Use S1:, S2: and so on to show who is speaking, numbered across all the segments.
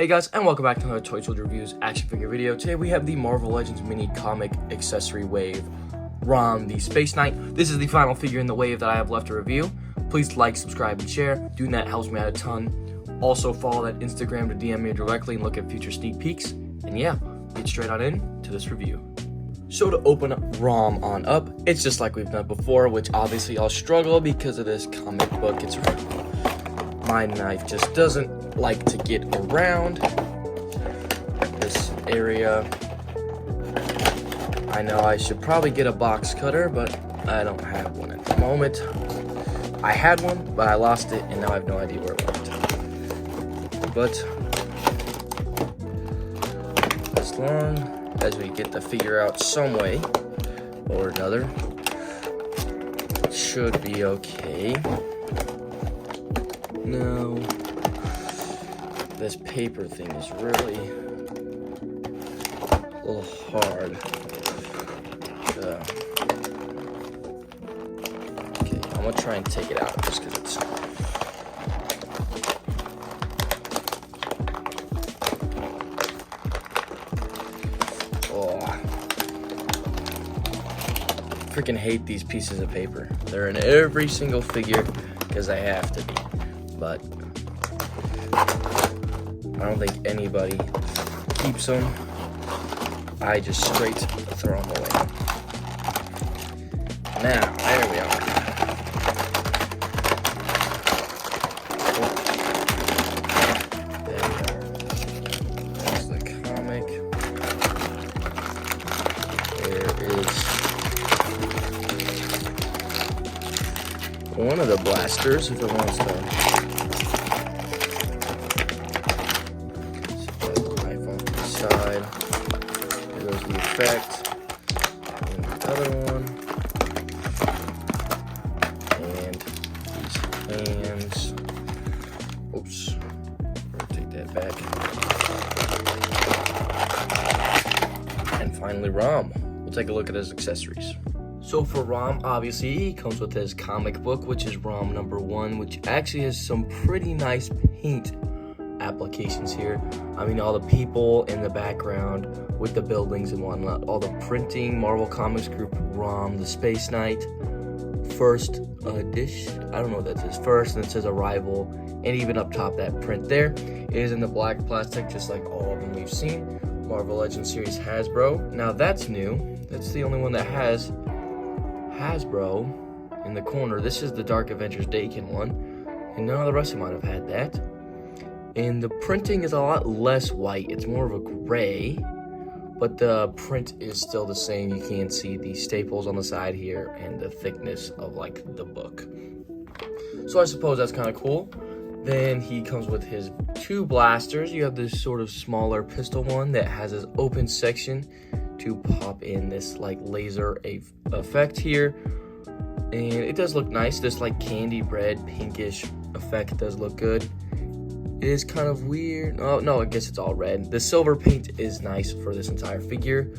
S1: Hey guys, and welcome back to another Toy Soldier Reviews action figure video. Today we have the Marvel Legends mini comic accessory wave, Rom The Space-night. This is the final figure in the wave that I have left to review. Please like, subscribe, and share. Doing that helps me out a ton. Also follow that Instagram to DM me directly and look at future sneak peeks. And yeah, get straight on in to this review. So to open Rom on up, it's just like we've done before, which obviously I'll struggle because of this comic book. It's my knife just doesn't like to get around this area. I know I should probably get a box cutter, but I don't have one at the moment. I had one, but I lost it, and now I have no idea where it went. But as long as we get the figure out some way or another, it should be okay. No. This paper thing is really a little hard. Okay, I'm gonna try and take it out just because it's freaking hate these pieces of paper. They're in every single figure because I have to be, but I don't think anybody keeps them. I just straight throw them away. Now, there we are. There we go. There's the comic. There is one of the blasters if it wants to. Side. There goes the effect. And the other one. And these hands. Oops. Take that back. And finally, Rom. We'll take a look at his accessories. So for Rom, obviously, he comes with his comic book, which is Rom #1, which actually has some pretty nice paint applications here. I mean, all the people in the background with the buildings and whatnot, all the printing, Marvel Comics Group, Rom The Space-night, first edition, I don't know what that says, first, and it says arrival, and even up top that print there is in the black plastic, just like all of them we've seen. Marvel Legends series Hasbro. Now that's new. That's the only one that has Hasbro in the corner. This is the Dark Avengers Dakin one, and none of the rest of them might have had that. And the printing is a lot less white. It's more of a gray, but the print is still the same. You can see the staples on the side here and the thickness of like the book. So I suppose that's kind of cool. Then he comes with his two blasters. You have this sort of smaller pistol one that has this open section to pop in this like laser effect here. And it does look nice. This like candy red pinkish effect does look good. It is kind of weird. Oh, no, I guess it's all red. The silver paint is nice for this entire figure.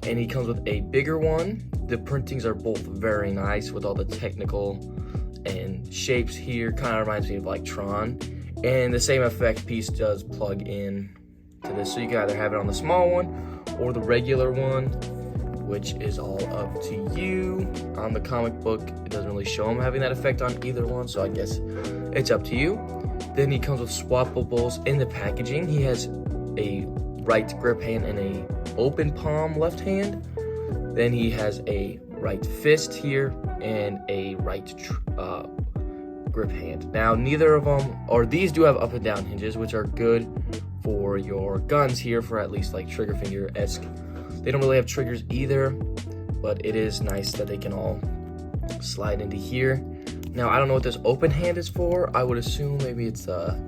S1: And he comes with a bigger one. The printings are both very nice with all the technical and shapes here. Kind of reminds me of like Tron. And the same effect piece does plug in to this. So you can either have it on the small one or the regular one, which is all up to you. On the comic book, it doesn't really show him having that effect on either one. So I guess it's up to you. Then he comes with swappables in the packaging. He has a right grip hand and a open palm left hand. Then he has a right fist here and a right grip hand. Now neither of them, or these do have up and down hinges, which are good for your guns here, for at least like trigger finger-esque. They don't really have triggers either, but it is nice that they can all slide into here. Now, I don't know what this open hand is for. I would assume maybe it's a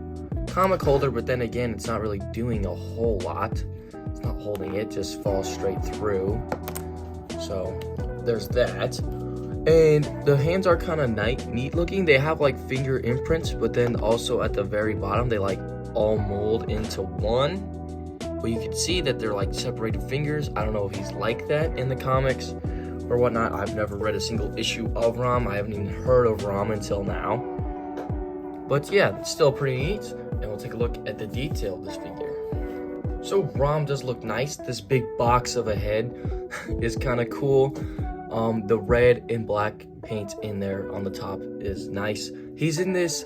S1: comic holder, but then again, it's not really doing a whole lot. It's not holding it, just falls straight through. So, there's that. And the hands are kind of neat looking. They have like finger imprints, but then also at the very bottom, they like all mold into one. But you can see that they're like separated fingers. I don't know if he's like that in the comics or whatnot. I've never read a single issue of Rom. I haven't even heard of Rom until now. But yeah, it's still pretty neat. and we'll take a look at the detail of this figure. So Rom does look nice. This big box of a head is kind of cool. The red and black paint in there on the top is nice. He's in this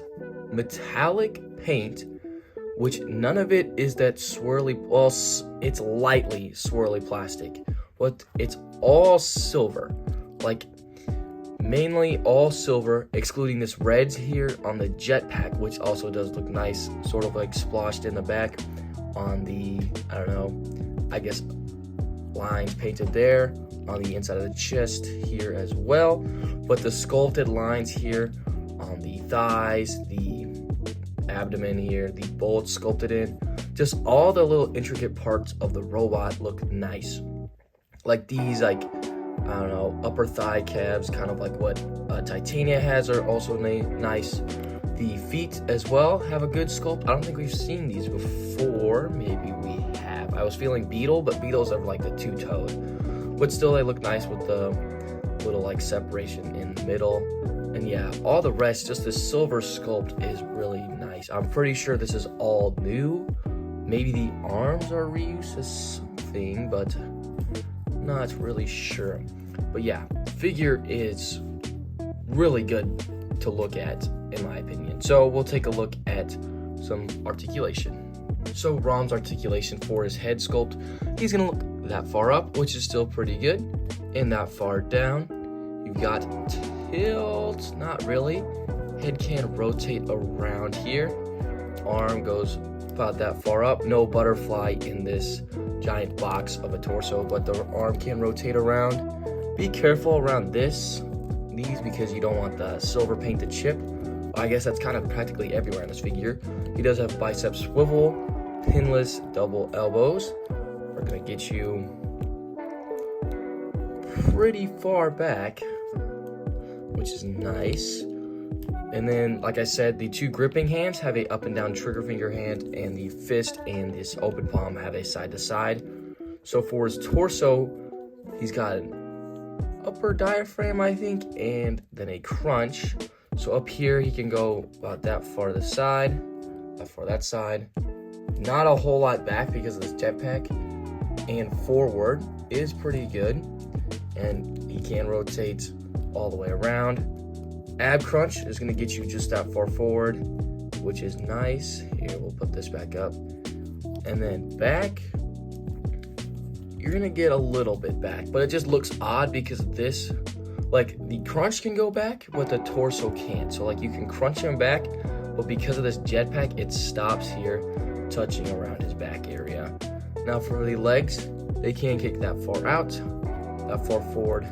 S1: metallic paint, which none of it is that swirly, well, it's lightly swirly plastic, but it's all silver, like mainly all silver, excluding this red here on the jetpack, which also does look nice, sort of like splotched in the back on the, I don't know, I guess lines painted there on the inside of the chest here as well. But the sculpted lines here on the thighs, the abdomen here, the bullets sculpted in, just all the little intricate parts of the robot look nice. Like these, like, I don't know, upper thigh calves, kind of like what Titania has, are also nice. The feet as well have a good sculpt. I don't think we've seen these before. Maybe we have. I was feeling Beetle, but Beetles are like the two-toed. But still, they look nice with the little like separation in the middle. And yeah, all the rest, just the silver sculpt is really nice. I'm pretty sure this is all new. Maybe the arms are reused as something, but not really sure. But yeah, figure is really good to look at, in my opinion. So we'll take a look at some articulation. So Rom's articulation for his head sculpt, he's gonna look that far up, which is still pretty good, and that far down. You've got tilt, not really. Head can rotate around here. Arm goes about that far up. No butterfly in this giant box of a torso, but the arm can rotate around. Be careful around these because you don't want the silver paint to chip. I guess that's kind of practically everywhere in this figure. He does have bicep swivel, pinless double elbows. We're gonna get you pretty far back, which is nice. And then, like I said, the two gripping hands have a up and down trigger finger hand, and the fist and this open palm have a side to side. So for his torso, he's got an upper diaphragm, I think, and then a crunch. So up here, he can go about that far to the side, that far that side. Not a whole lot back because of this jetpack. And forward is pretty good. And he can rotate all the way around. Ab crunch is going to get you just that far forward, which is nice. Here, we'll put this back up. And then back, you're going to get a little bit back, but it just looks odd because of this. Like, the crunch can go back, but the torso can't. So, like, you can crunch him back, but because of this jetpack, it stops here, touching around his back area. Now, for the legs, they can't kick that far out, that far forward,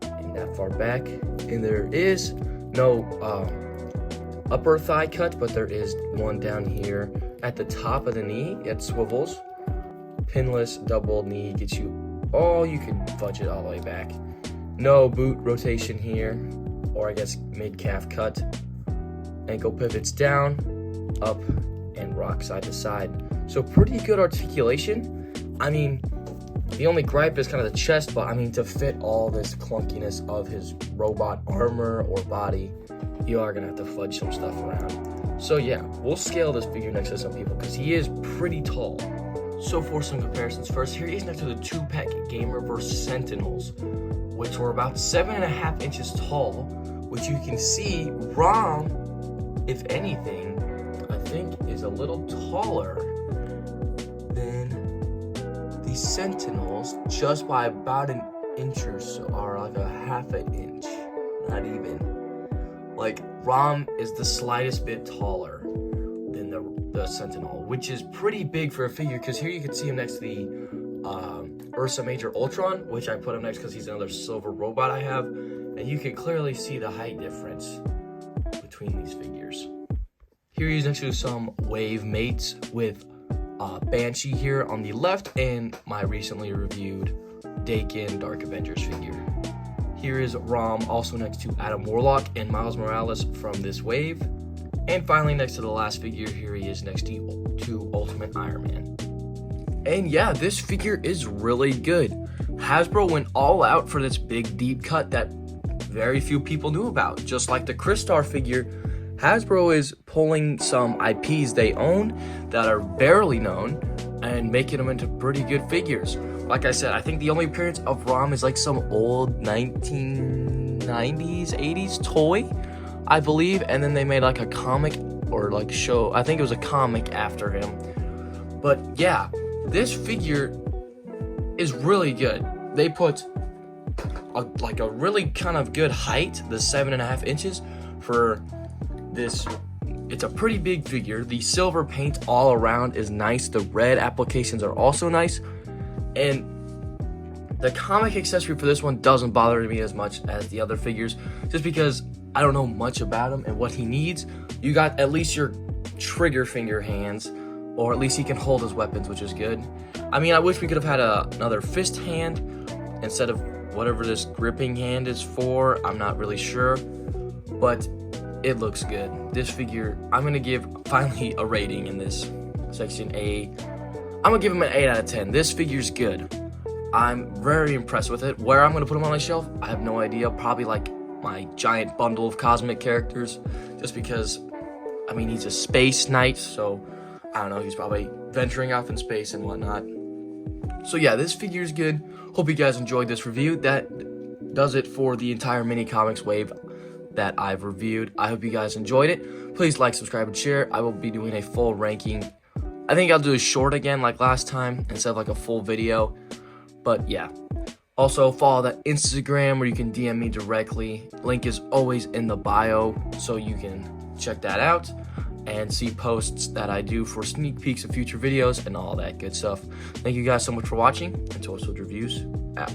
S1: and that far back. And there is no upper thigh cut, but there is one down here at the top of the knee. It swivels. Pinless double knee gets you you can fudge it all the way back. No boot rotation here, or I guess mid-calf cut. Ankle pivots down, up, and rock side to side. So pretty good articulation. I mean, the only gripe is kind of the chest, but I mean, to fit all this clunkiness of his robot armor or body, you are gonna have to fudge some stuff around. So yeah, we'll scale this figure next to some people because he is pretty tall. So for some comparisons, first, here he is next to the 2-pack Gamerverse Sentinels, which were about 7.5 inches tall, which you can see Rom, if anything, I think is a little taller than the Sentinels, just by about an inch or so, or like a half an inch, not even. Like, Rom is the slightest bit taller than the Sentinel, which is pretty big for a figure, because here you can see him next to the Ursa Major Ultron, which I put him next because he's another silver robot I have, and you can clearly see the height difference between these figures. Here he's next to some wave mates with Banshee here on the left, and my recently reviewed Dakin Dark Avengers figure. Here is Rom also next to Adam Warlock and Miles Morales from this wave. And finally, next to the last figure, here he is next to Ultimate Iron Man. And yeah, this figure is really good. Hasbro went all out for this big deep cut that very few people knew about. Just like the Crystar figure, Hasbro is pulling some IPs they own that are barely known and making them into pretty good figures. Like I said, I think the only appearance of Rom is like some old 1990s, 80s toy, I believe, and then they made like a comic or like show. I think it was a comic after him. But yeah, this figure is really good. They put a really kind of good height, the 7.5 inches for this. It's a pretty big figure. The silver paint all around is nice. The red applications are also nice. And the comic accessory for this one doesn't bother me as much as the other figures, just because I don't know much about him and what he needs. You got at least your trigger finger hands, or at least he can hold his weapons, which is good. I mean, I wish we could have had another fist hand instead of whatever this gripping hand is for. I'm not really sure, but it looks good. This figure, I'm gonna give finally a rating in this section. I'm gonna give him an 8 out of 10. This figure's good. I'm very impressed with it. Where I'm gonna put him on my shelf, I have no idea. Probably like my giant bundle of cosmic characters, just because, I mean, he's a space knight, so I don't know, he's probably venturing off in space and whatnot. So yeah, this figure is good. Hope you guys enjoyed this review. That does it for the entire mini comics wave that I've reviewed. I hope you guys enjoyed it. Please like, subscribe, and share. I will be doing a full ranking. I think I'll do a short again like last time instead of like a full video. But yeah. Also follow that Instagram where you can DM me directly. Link is always in the bio, so you can check that out and see posts that I do for sneak peeks of future videos and all that good stuff. Thank you guys so much for watching, and Toy Soldier Reviews out.